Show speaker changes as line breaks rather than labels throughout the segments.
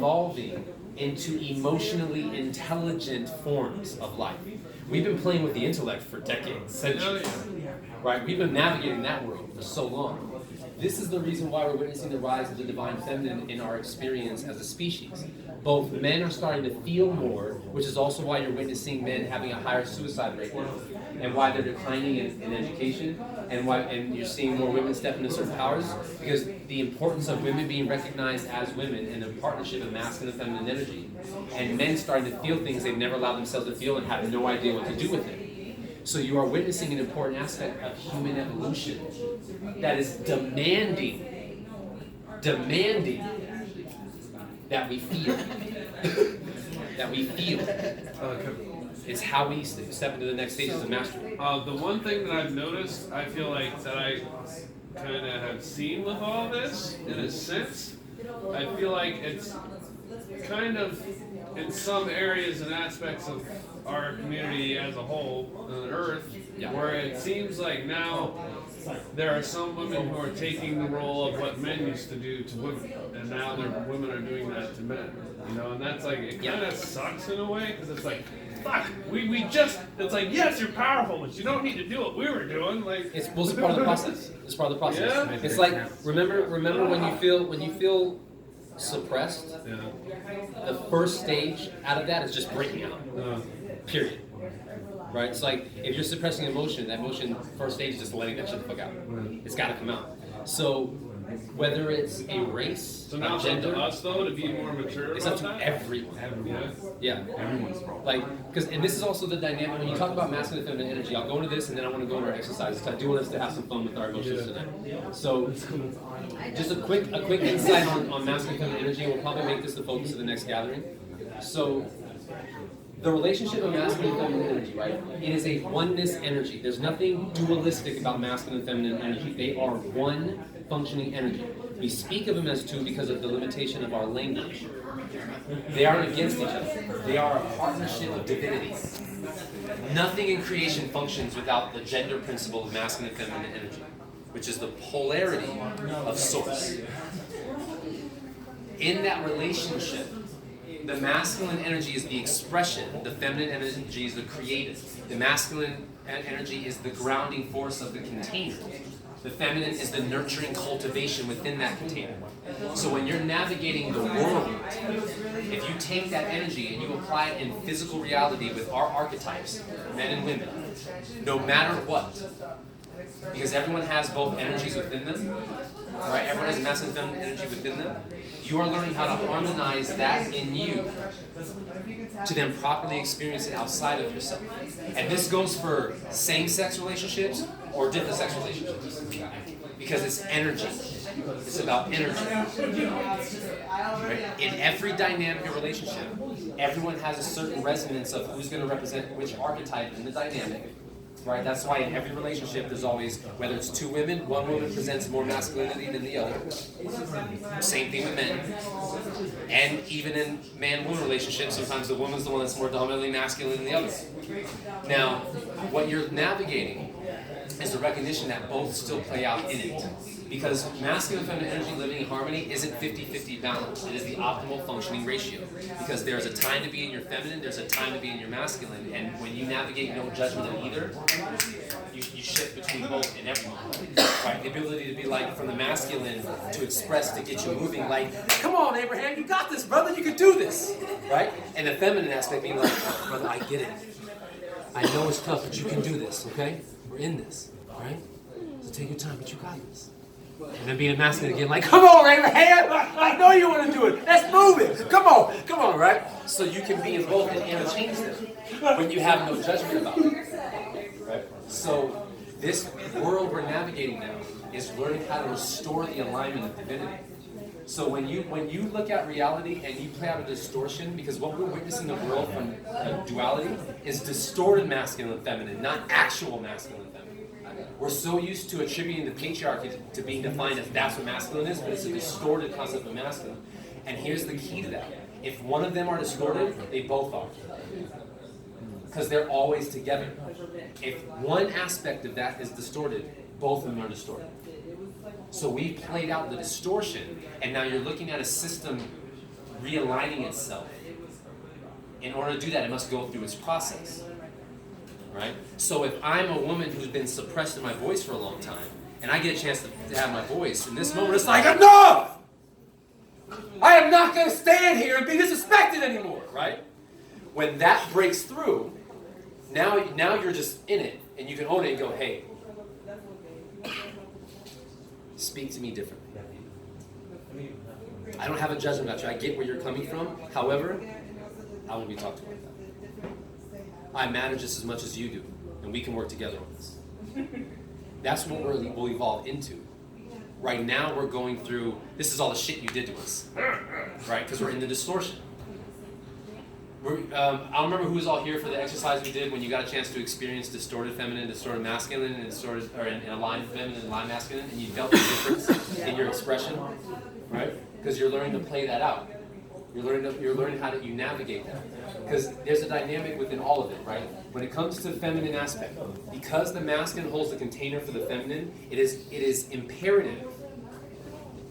evolving into emotionally intelligent forms of life. We've been playing with the intellect for decades, centuries, right? We've been navigating that world for so long. This is the reason why we're witnessing the rise of the divine feminine in our experience as a species. Both men are starting to feel more, which is also why you're witnessing men having a higher suicide rate now, and why they're declining in education, and you're seeing more women step into certain powers, because the importance of women being recognized as women and the partnership of masculine and feminine energy, and men starting to feel things they've never allowed themselves to feel and have no idea what to do with it. So you are witnessing an important aspect of human evolution that is demanding that we feel. That we feel. It's how we step into the next stages of mastery.
The one thing that I've noticed, I feel like that I kind of have seen with all this, in a sense, I feel like it's kind of in some areas and aspects of our community as a whole on Earth, where it seems like now there are some women who are taking the role of what men used to do to women, and now women are doing that to men. You know, and that's like, it kind of sucks in a way, because it's like, fuck, we just, it's like, yes, you're powerful, but you don't need to do what we were doing. Like,
it's part of the process. It's part of the process.
Yeah.
It's like, remember when you feel suppressed, the first stage out of that is just breaking out. Period. Right? It's like, if you're suppressing emotion, that emotion, first stage is just letting that shit the fuck out. It's got to come out. So, whether it's a race,
so now
a gender,
it's up to us though to be more mature.
it's up to everyone. Yeah.
Everyone's problem.
Like, and this is also the dynamic when you talk about masculine and feminine energy. I'll go into this, and then I want to go into our exercises. I do want us to have some fun with our emotions tonight. So, just a quick insight on masculine and feminine energy. We'll probably make this the focus of the next gathering. So, the relationship of masculine and feminine energy, right? It is a oneness energy. There's nothing dualistic about masculine and feminine energy. They are one functioning energy. We speak of them as two because of the limitation of our language. They aren't against each other. They are a partnership of divinity. Nothing in creation functions without the gender principle of masculine and feminine energy, which is the polarity of source. In that relationship, the masculine energy is the expression, the feminine energy is the creative. The masculine energy is the grounding force of the container. The feminine is the nurturing cultivation within that container. So when you're navigating the world, if you take that energy and you apply it in physical reality with our archetypes, men and women, no matter what, because everyone has both energies within them, right? Everyone has masculine and feminine energy within them. You are learning how to harmonize that in you to then properly experience it outside of yourself. And this goes for same-sex relationships or different sex relationships, because it's energy. It's about energy. Right? In every dynamic of relationship, everyone has a certain resonance of who's going to represent which archetype in the dynamic. Right? That's why in every relationship there's always, whether it's two women, one woman presents more masculinity than the other. Same thing with men. And even in man-woman relationships, sometimes the woman's the one that's more dominantly masculine than the other. Now, what you're navigating is the recognition that both still play out in it. Because masculine and feminine energy living in harmony isn't 50-50 balance. It is the optimal functioning ratio. Because there's a time to be in your feminine, there's a time to be in your masculine, and when you navigate no judgment of either, you shift between both and everyone. Right? The ability to be like, from the masculine to express, to get you moving, like, come on Abraham, you got this, brother, you can do this. Right? And the feminine aspect being like, brother, I get it. I know it's tough, but you can do this, okay? We're in this, right? So take your time, but you got this. And then being masculine again, like, come on, Abraham! I know you want to do it. Let's move it. Come on, right? So you can be in both and interchange them when you have no judgment about it. Right? So this world we're navigating now is learning how to restore the alignment of divinity. So when you look at reality and you play out a distortion, because what we're witnessing in the world from duality is distorted masculine and feminine, not actual masculine and feminine. We're so used to attributing the patriarchy to being defined as that's what masculine is, but it's a distorted concept of masculine. And here's the key to that. If one of them are distorted, they both are. Because they're always together. If one aspect of that is distorted, both of them are distorted. So we played out the distortion, and now you're looking at a system realigning itself. In order to do that, it must go through its process. Right? So if I'm a woman who's been suppressed in my voice for a long time, and I get a chance to have my voice, in this moment it's like, enough! I am not going to stand here and be disrespected anymore, right? When that breaks through, now you're just in it, and you can own it and go, hey, speak to me differently. I don't have a judgment about you. I get where you're coming from. However, I won't be talked to like that. I matter just as much as you do, and we can work together on this. That's what we'll evolve into. Right now, we're going through, this is all the shit you did to us, right? Because we're in the distortion. I don't remember who was all here for the exercise we did when you got a chance to experience distorted feminine, distorted masculine, and distorted, or in aligned feminine and aligned masculine, and you felt the difference in your expression, right? Because you're learning to play that out. You're learning how to navigate that. Because there's a dynamic within all of it, right? When it comes to feminine aspect, because the masculine holds the container for the feminine, it is imperative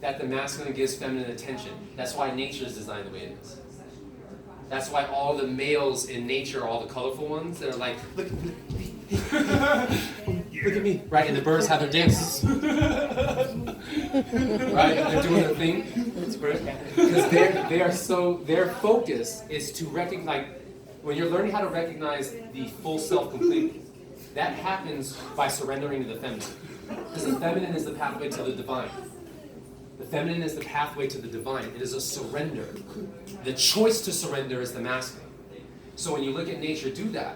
that the masculine gives feminine attention. That's why nature is designed the way it is. That's why all the males in nature are all the colorful ones that are like, look at me. Look at me. Right? And the birds have their dances. Right? They're doing their thing. Because their focus is to recognize, when you're learning how to recognize the full self completely, that happens by surrendering to the feminine. Because the feminine is the pathway to the divine. The feminine is the pathway to the divine. It is a surrender. The choice to surrender is the masculine. So when you look at nature do that,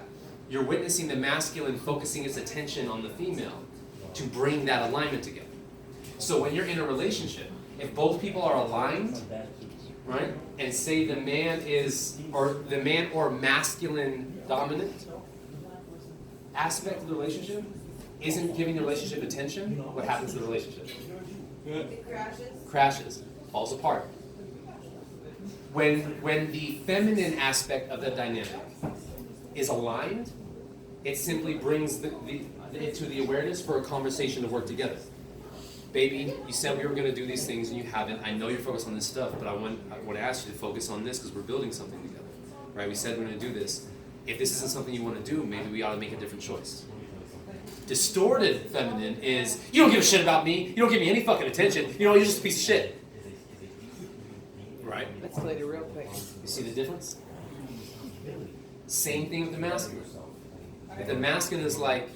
you're witnessing the masculine focusing its attention on the female to bring that alignment together. So when you're in a relationship, if both people are aligned, right, and say the man or masculine dominant aspect of the relationship isn't giving the relationship attention, what happens to the relationship?
It
Crashes, falls apart. When the feminine aspect of the dynamic is aligned, it simply brings it to the awareness for a conversation to work together. Baby, you said we were going to do these things and you haven't. I know you're focused on this stuff, but I want to ask you to focus on this because we're building something together. Right? We said we're going to do this. If this isn't something you want to do, maybe we ought to make a different choice. Distorted feminine is, you don't give a shit about me, you don't give me any fucking attention, you're just a piece of shit. Right?
Let's play it real quick.
You see the difference? Same thing with the masculine. If the masculine is like,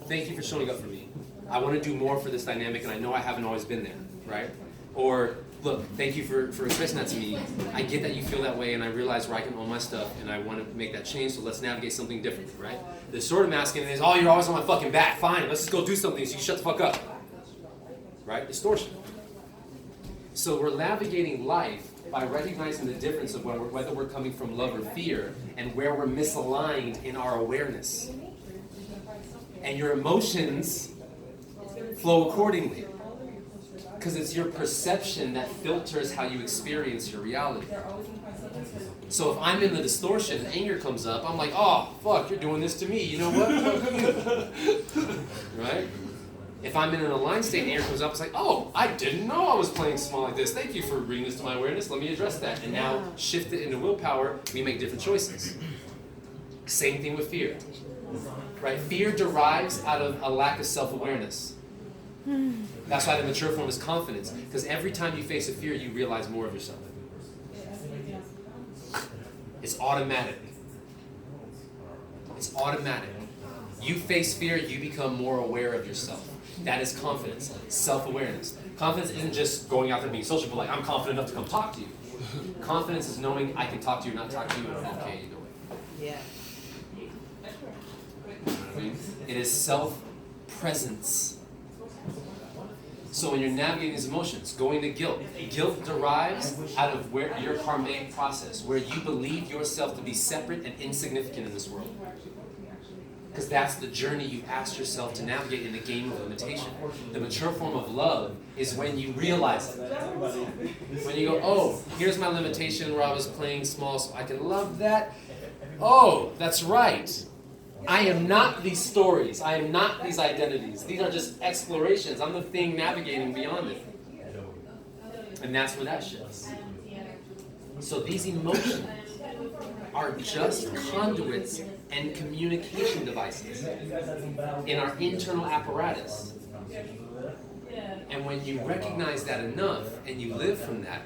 thank you for showing up for me. I want to do more for this dynamic and I know I haven't always been there, right? Or, look, thank you for expressing that to me. I get that you feel that way and I realize where I can own my stuff and I want to make that change, so let's navigate something different, right? The sort of masculine is, oh, you're always on my fucking back. Fine, let's just go do something so you shut the fuck up. Right? Distortion. So we're navigating life by recognizing the difference of whether we're coming from love or fear and where we're misaligned in our awareness. And your emotions flow accordingly. Because it's your perception that filters how you experience your reality. So if I'm in the distortion and anger comes up, I'm like, oh, fuck, you're doing this to me. You know what? Right? If I'm in an aligned state and anger comes up, it's like, oh, I didn't know I was playing small like this. Thank you for bringing this to my awareness. Let me address that. And now shift it into willpower. We make different choices. Same thing with fear. Right? Fear derives out of a lack of self-awareness. That's why the mature form is confidence. Because every time you face a fear, you realize more of yourself. It's automatic. It's automatic. You face fear, you become more aware of yourself. That is confidence, self-awareness. Confidence isn't just going out there and being social, but like, I'm confident enough to come talk to you. Confidence is knowing I can talk to you, not talk to you, and I'm okay either way.
Yeah.
It is self-presence. So when you're navigating these emotions, going to guilt. Guilt derives out of where your karmic process, where you believe yourself to be separate and insignificant in this world. Because that's the journey you've asked yourself to navigate in the game of limitation. The mature form of love is when you realize it. When you go, oh, here's my limitation where I was playing small, so I can love that. Oh, that's right. I am not these stories. I am not these identities. These are just explorations. I'm the thing navigating beyond it. And that's where that shifts. So these emotions are just conduits and communication devices in our internal apparatus. And when you recognize that enough and you live from that,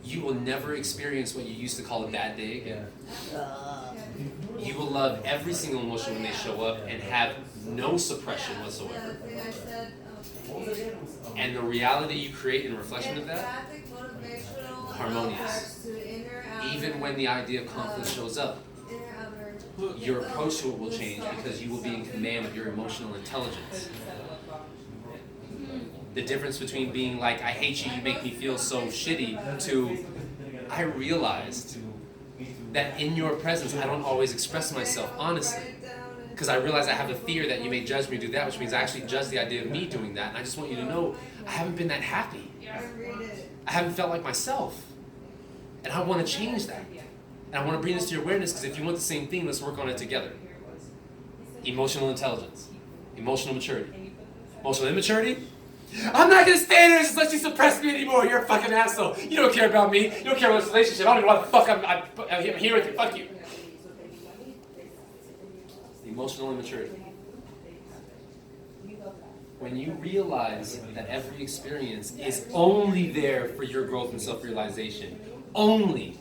you will never experience what you used to call a bad day again. You will love every single emotion when they show up and have no suppression whatsoever. And the reality you create in reflection of that, harmonious. Even when the idea of conflict shows up, your approach to it will change because you will be in command of your emotional intelligence. The difference between being like, I hate you, you make me feel so shitty, to, I realized that in your presence I don't always express myself honestly. Because I realize I have a fear that you may judge me do that, which means I actually judge the idea of me doing that. And I just want you to know, I haven't been that happy. I haven't felt like myself. And I want to change that. And I want to bring this to your awareness, because if you want the same thing, let's work on it together. Emotional intelligence. Emotional maturity. Emotional immaturity? I'm not going to stay there just let you suppress me anymore. You're a fucking asshole. You don't care about me. You don't care about this relationship. I don't even know why the fuck I'm here with you. Fuck you. Emotional immaturity. When you realize that every experience is only there for your growth and self-realization, only.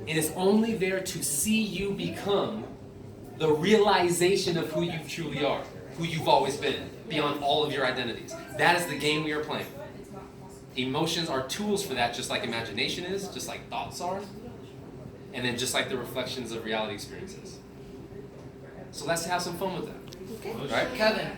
It is only there to see you become the realization of who you truly are, who you've always been, beyond all of your identities. That is the game we are playing. Emotions are tools for that, just like imagination is, just like thoughts are, and then just like the reflections of reality experiences. So let's have some fun with that.
Okay.
All right?
Kevin.